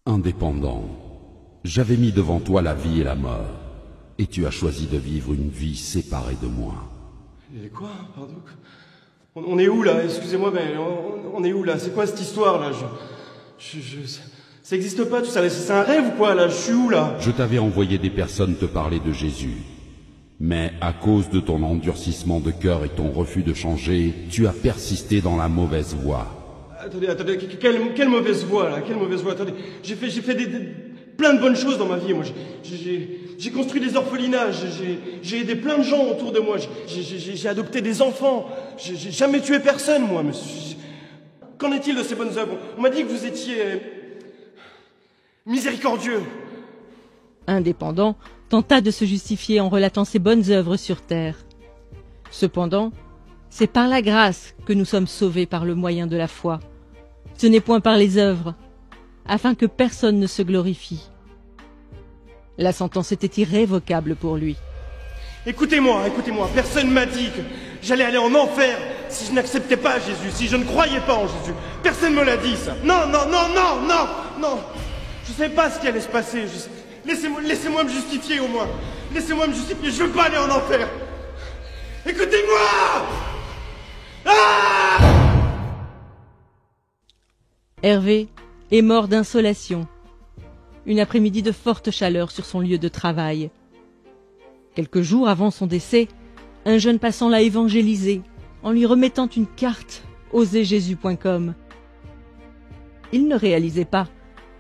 Indépendant, j'avais mis devant toi la vie et la mort, et tu as choisi de vivre une vie séparée de moi. Et quoi? Pardon? On est où là? Excusez-moi, mais on est où là? C'est quoi cette histoire là? Ça existe pas tout ça, c'est un rêve ou quoi là? Je suis où là? Je t'avais envoyé des personnes te parler de Jésus, mais à cause de ton endurcissement de cœur et ton refus de changer, tu as persisté dans la mauvaise voie. Attendez, quelle mauvaise voie là? Quelle mauvaise voie? Attendez, j'ai fait plein de bonnes choses dans ma vie. Moi, j'ai construit des orphelinats, j'ai aidé plein de gens autour de moi, j'ai adopté des enfants, j'ai jamais tué personne, moi. Monsieur. Qu'en est-il de ces bonnes œuvres? On m'a dit que vous étiez miséricordieux. Indépendant tenta de se justifier en relatant ses bonnes œuvres sur terre. Cependant, c'est par la grâce que nous sommes sauvés par le moyen de la foi. Ce n'est point par les œuvres, afin que personne ne se glorifie. La sentence était irrévocable pour lui. Écoutez-moi, personne m'a dit que j'allais aller en enfer si je n'acceptais pas Jésus, si je ne croyais pas en Jésus. Personne me l'a dit, ça. Non. Je sais pas ce qui allait se passer. Laissez-moi me justifier au moins. Laissez-moi me justifier, je veux pas aller en enfer. Écoutez-moi! Ah! Hervé est mort d'insolation. Une après-midi de forte chaleur sur son lieu de travail. Quelques jours avant son décès, un jeune passant l'a évangélisé en lui remettant une carte oserjésus.com. Il ne réalisait pas,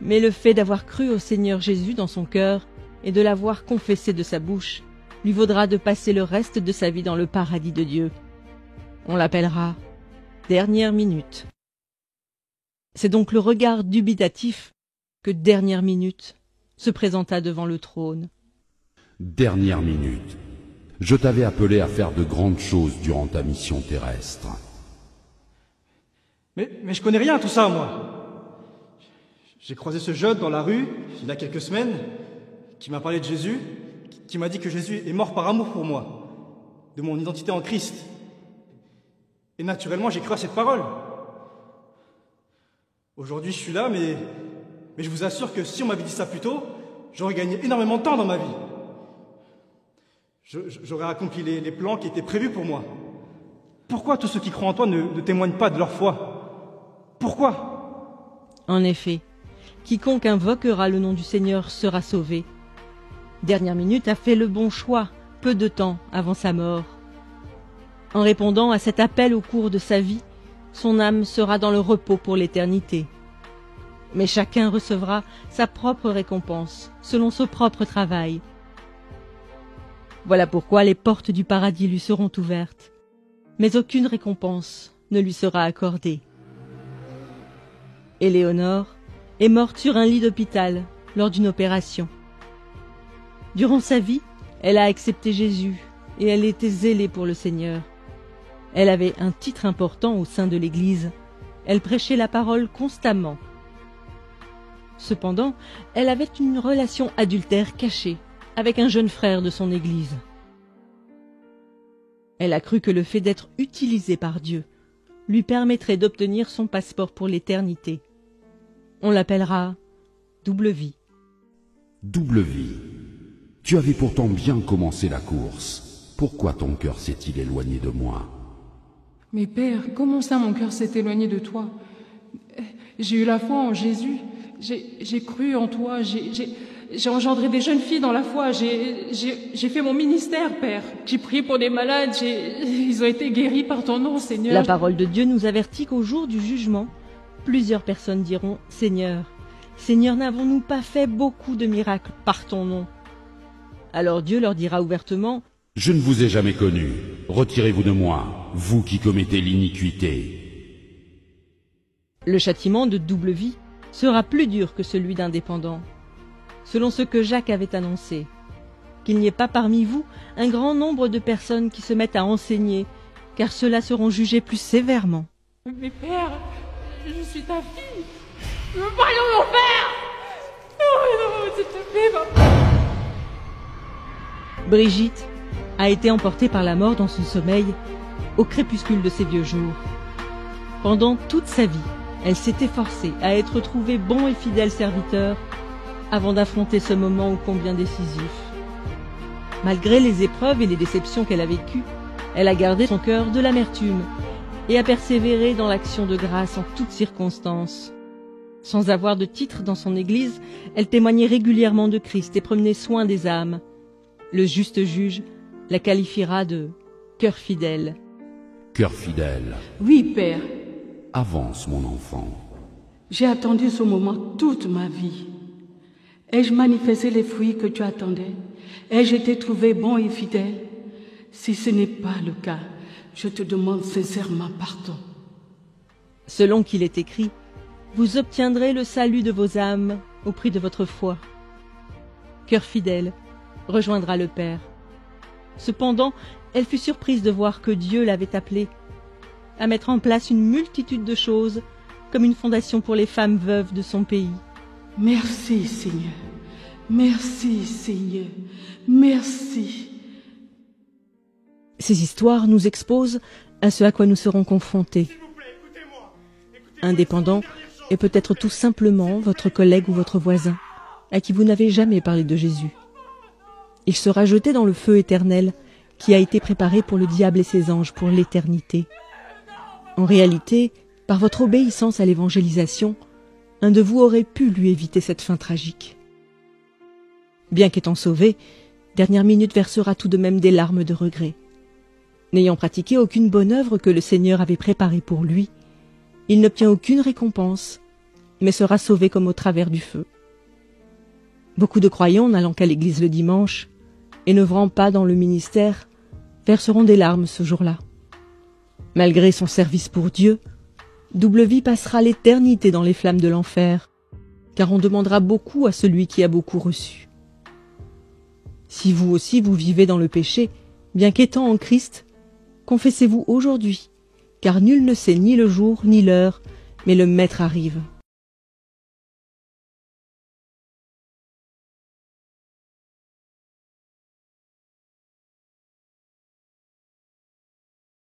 mais le fait d'avoir cru au Seigneur Jésus dans son cœur et de l'avoir confessé de sa bouche lui vaudra de passer le reste de sa vie dans le paradis de Dieu. On l'appellera Dernière Minute. C'est donc le regard dubitatif que Dernière Minute se présenta devant le trône. Dernière minute. Je t'avais appelé à faire de grandes choses durant ta mission terrestre. Mais je connais rien à tout ça, moi. J'ai croisé ce jeune dans la rue, il y a quelques semaines, qui m'a parlé de Jésus, qui m'a dit que Jésus est mort par amour pour moi, de mon identité en Christ. Et naturellement, j'ai cru à cette parole. Aujourd'hui, je suis là, mais je vous assure que si on m'avait dit ça plus tôt, j'aurais gagné énormément de temps dans ma vie. J'aurais accompli les plans qui étaient prévus pour moi. Pourquoi tous ceux qui croient en toi ne témoignent pas de leur foi? Pourquoi? En effet, quiconque invoquera le nom du Seigneur sera sauvé. Dernière Minute a fait le bon choix, peu de temps avant sa mort. En répondant à cet appel au cours de sa vie, son âme sera dans le repos pour l'éternité. Mais chacun recevra sa propre récompense, selon son propre travail. Voilà pourquoi les portes du paradis lui seront ouvertes, mais aucune récompense ne lui sera accordée. Éléonore est morte sur un lit d'hôpital lors d'une opération. Durant sa vie, elle a accepté Jésus et elle était zélée pour le Seigneur. Elle avait un titre important au sein de l'Église. Elle prêchait la parole constamment. Cependant, elle avait une relation adultère cachée avec un jeune frère de son Église. Elle a cru que le fait d'être utilisée par Dieu lui permettrait d'obtenir son passeport pour l'éternité. On l'appellera Double Vie. Double vie. Tu avais pourtant bien commencé la course. Pourquoi ton cœur s'est-il éloigné de moi? Mais Père, comment ça mon cœur s'est éloigné de toi? J'ai eu la foi en Jésus, j'ai cru en toi, j'ai engendré des jeunes filles dans la foi, j'ai fait mon ministère, Père. J'ai prié pour des malades, ils ont été guéris par ton nom, Seigneur. La parole de Dieu nous avertit qu'au jour du jugement, plusieurs personnes diront « Seigneur, Seigneur, n'avons-nous pas fait beaucoup de miracles par ton nom ?» Alors Dieu leur dira ouvertement « Je ne vous ai jamais connu. Retirez-vous de moi, vous qui commettez l'iniquité. » Le châtiment de double vie sera plus dur que celui d'indépendant, selon ce que Jacques avait annoncé, qu'il n'y ait pas parmi vous un grand nombre de personnes qui se mettent à enseigner, car ceux-là seront jugés plus sévèrement. Mais Père, je suis ta fille. Je veux parler à mon père. Non, s'il te plaît, papa. Brigitte a été emportée par la mort dans son sommeil au crépuscule de ses vieux jours. Pendant toute sa vie, Elle s'est efforcée à être trouvée bon et fidèle serviteur avant d'affronter ce moment ô combien décisif. Malgré les épreuves et les déceptions qu'elle a vécues, elle a gardé son cœur de l'amertume et a persévéré dans l'action de grâce en toutes circonstances. Sans avoir de titre dans son église, elle témoignait régulièrement de Christ et prenait soin des âmes. Le juste juge la qualifiera de « cœur fidèle ». Cœur fidèle, Oui, Père, avance mon enfant. j'ai attendu ce moment toute ma vie. Ai-je manifesté les fruits que tu attendais? Ai-je été trouvé bon et fidèle? Si ce n'est pas le cas, je te demande sincèrement pardon. Selon qu'il est écrit, vous obtiendrez le salut de vos âmes au prix de votre foi. Cœur fidèle rejoindra le Père. Cependant, elle fut surprise de voir que Dieu l'avait appelée à mettre en place une multitude de choses comme une fondation pour les femmes veuves de son pays. Merci, Seigneur. Merci, Seigneur. Merci. Ces histoires nous exposent à ce à quoi nous serons confrontés. Indépendant est peut-être tout simplement votre collègue ou votre voisin, à qui vous n'avez jamais parlé de Jésus. Il sera jeté dans le feu éternel qui a été préparé pour le diable et ses anges pour l'éternité. En réalité, par votre obéissance à l'évangélisation, un de vous aurait pu lui éviter cette fin tragique. Bien qu'étant sauvé, Dernière Minute versera tout de même des larmes de regret. N'ayant pratiqué aucune bonne œuvre que le Seigneur avait préparée pour lui, il n'obtient aucune récompense, mais sera sauvé comme au travers du feu. Beaucoup de croyants n'allant qu'à l'église le dimanche et n'œuvrant pas dans le ministère verseront des larmes ce jour-là. Malgré son service pour Dieu, Double Vie passera l'éternité dans les flammes de l'enfer, car on demandera beaucoup à celui qui a beaucoup reçu. Si vous aussi vous vivez dans le péché, bien qu'étant en Christ, confessez-vous aujourd'hui, car nul ne sait ni le jour ni l'heure, mais le Maître arrive.